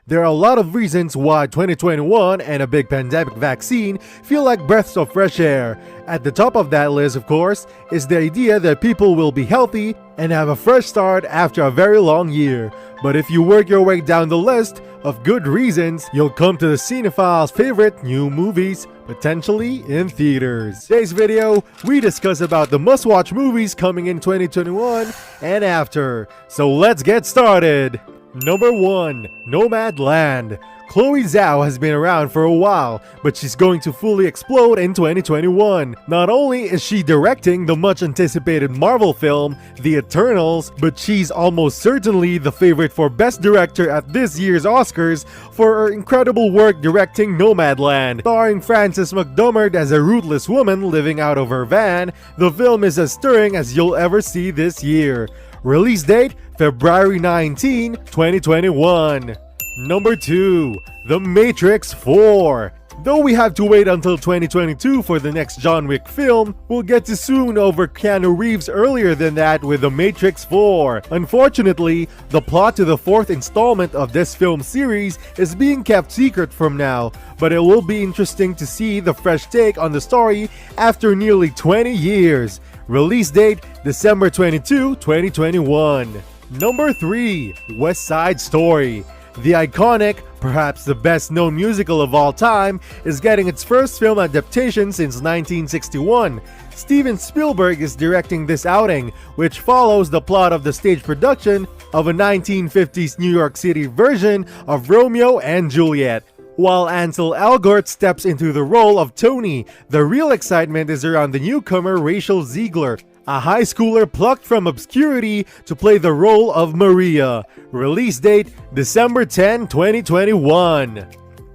There are a lot of reasons why 2021 and a big pandemic vaccine feel like breaths of fresh air. At the top of that list, of course, is the idea that people will be healthy and have a fresh start after a very long year. But if you work your way down the list of good reasons, you'll come to the cinephile's favorite new movies, potentially in theaters. Today's video, we discuss about the must-watch movies coming in 2021 and after. So let's get started! Number 1. Nomadland. Chloe Zhao has been around for a while, but she's going to fully explode in 2021. Not only is she directing the much anticipated Marvel film, The Eternals, but she's almost certainly the favorite for Best Director at this year's Oscars for her incredible work directing Nomadland. Starring Frances McDormand as a rootless woman living out of her van, the film is as stirring as you'll ever see this year. Release date, February 19, 2021. Number 2. The Matrix 4. Though we have to wait until 2022 for the next John Wick film, we'll get to soon over Keanu Reeves earlier than that with The Matrix 4. Unfortunately, the plot to the fourth installment of this film series is being kept secret from now, but it will be interesting to see the fresh take on the story after nearly 20 years. Release date, December 22, 2021. Number 3. West Side Story. The iconic, perhaps the best known musical of all time, is getting its first film adaptation since 1961. Steven Spielberg is directing this outing, which follows the plot of the stage production of a 1950s New York City version of Romeo and Juliet. While Ansel Elgort steps into the role of Tony, the real excitement is around the newcomer Rachel Zegler, a high schooler plucked from obscurity to play the role of Maria. Release date, December 10, 2021.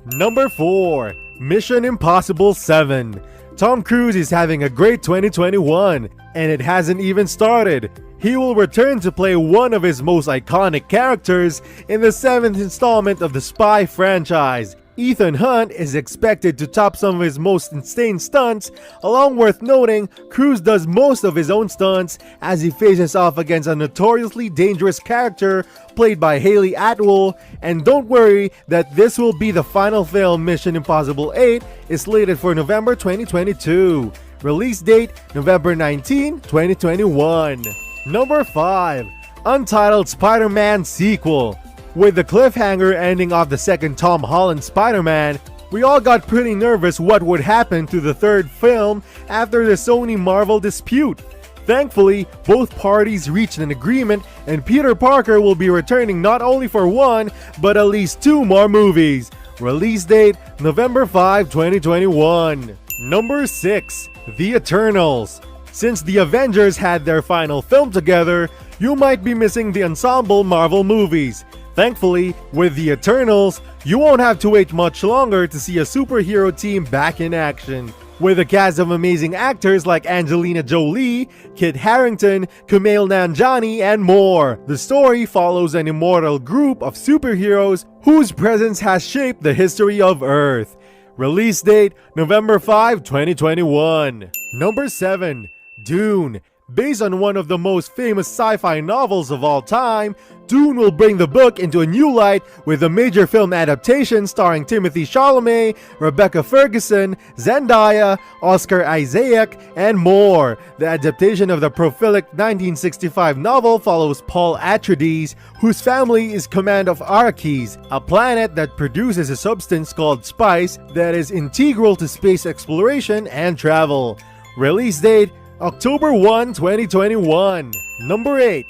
Number 4. Mission Impossible 7. Tom Cruise is having a great 2021, and it hasn't even started. He will return to play one of his most iconic characters in the 7th installment of the Spy franchise. Ethan Hunt is expected to top some of his most insane stunts. Along worth noting, Cruise does most of his own stunts as he faces off against a notoriously dangerous character played by Haley Atwell. And don't worry that this will be the final film. Mission Impossible 8 is slated for November 2022. Release date, November 19, 2021. Number 5. Untitled Spider-Man Sequel. With the cliffhanger ending off the second Tom Holland Spider-Man, we all got pretty nervous what would happen to the third film after the Sony-Marvel dispute. Thankfully, both parties reached an agreement and Peter Parker will be returning not only for one, but at least 2 more movies. Release date, November 5, 2021. Number 6. The Eternals. Since the Avengers had their final film together, you might be missing the ensemble Marvel movies. Thankfully, with The Eternals, you won't have to wait much longer to see a superhero team back in action. With a cast of amazing actors like Angelina Jolie, Kit Harington, Kumail Nanjiani, and more. The story follows an immortal group of superheroes whose presence has shaped the history of Earth. Release date, November 5, 2021. Number 7. Dune. Based on one of the most famous sci-fi novels of all time, Dune will bring the book into a new light with a major film adaptation starring Timothée Chalamet, Rebecca Ferguson, Zendaya, Oscar Isaac, and more. The adaptation of the prolific 1965 novel follows Paul Atreides, whose family is command of Arrakis, a planet that produces a substance called spice that is integral to space exploration and travel. Release date, October 1, 2021. Number 8.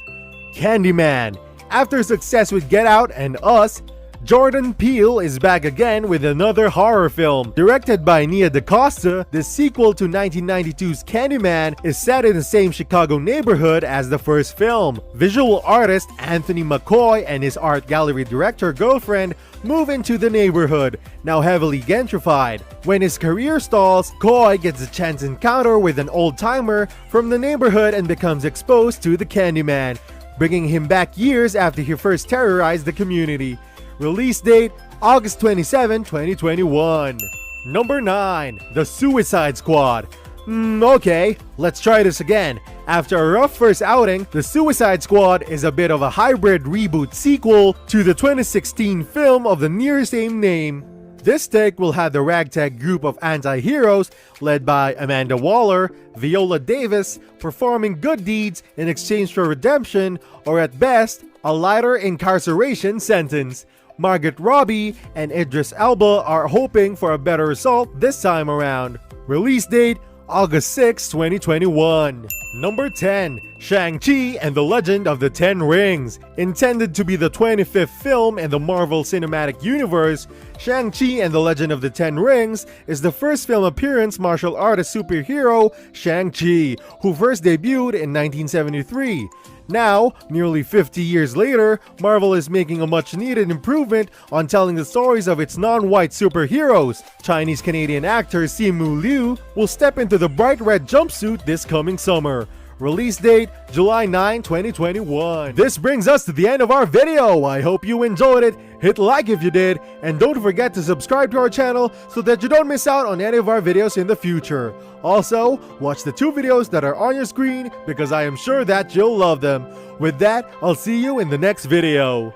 Candyman. After success with Get Out and Us, Jordan Peele is back again with another horror film. Directed by Nia DaCosta, the sequel to 1992's Candyman is set in the same Chicago neighborhood as the first film. Visual artist Anthony McCoy and his art gallery director girlfriend move into the neighborhood, now heavily gentrified. When his career stalls, Coy gets a chance encounter with an old-timer from the neighborhood and becomes exposed to the Candyman, bringing him back years after he first terrorized the community. Release date, August 27, 2021. Number 9. The Suicide Squad. Okay, let's try this again. After a rough first outing, the Suicide Squad is a bit of a hybrid reboot sequel to the 2016 film of the near same name. This take will have the ragtag group of anti-heroes led by Amanda Waller, Viola Davis, performing good deeds in exchange for redemption, or at best, a lighter incarceration sentence. Margot Robbie and Idris Elba are hoping for a better result this time around. Release date August 6, 2021. Number 10. Shang-Chi and the Legend of the Ten Rings. Intended to be the 25th film in the Marvel Cinematic Universe, Shang-Chi and the Legend of the Ten Rings is the first film appearance martial artist superhero Shang-Chi, who first debuted in 1973. Now, nearly 50 years later, Marvel is making a much-needed improvement on telling the stories of its non-white superheroes. Chinese-Canadian actor Simu Liu will step into the bright red jumpsuit this coming summer. Release date, July 9, 2021. This brings us to the end of our video. I hope you enjoyed it. Hit like if you did, and don't forget to subscribe to our channel so that you don't miss out on any of our videos in the future. Also, watch the 2 videos that are on your screen because I am sure that you'll love them. With that, I'll see you in the next video.